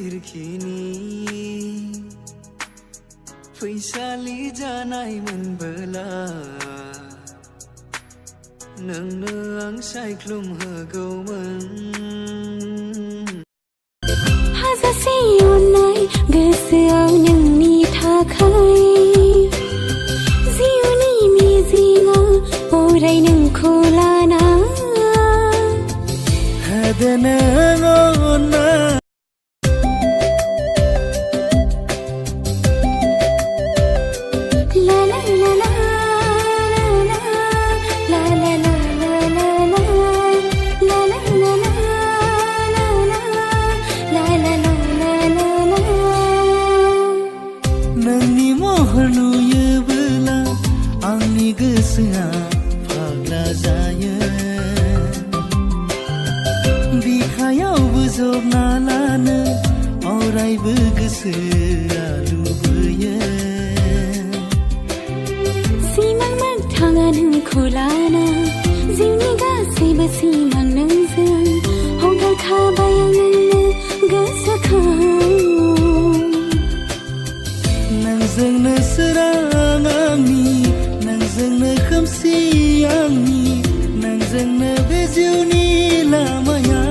खिरखिनि फैसालि जानाय मोनबोला नोंनो आं सायख्लुम होगौमोन हाजासे अननाय गोसोआव नोंनि थाखाय जिउनि मिजिंआ अराय नोंखौ लाना होदो नों अननाय नोंनि महर नुयोबोला आंनि गोसोआ फाग्ला जायो बिखायावबो जबना लानो अरायबो गोसोआ लुबैयो सिमां मोगथाङा नोंखौ लाना जिउनि गासैबो सिमां नोंजों हगारखाबाय आं नोंनो गोसोखां नोंजोंनो सोरां आंनि नोंजोंनो खोमसि आंनि नोंजोंनो बे जिउनि लामाया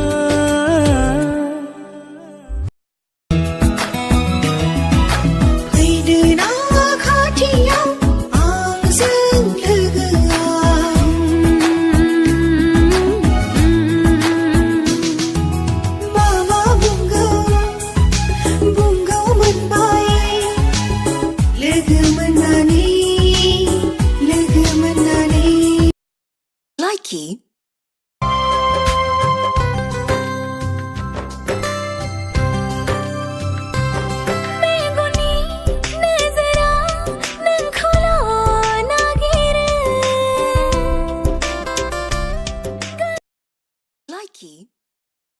फैदो ना खाथियाव आंजों लोगोआव मा बुंगौ मोनबाय लोगो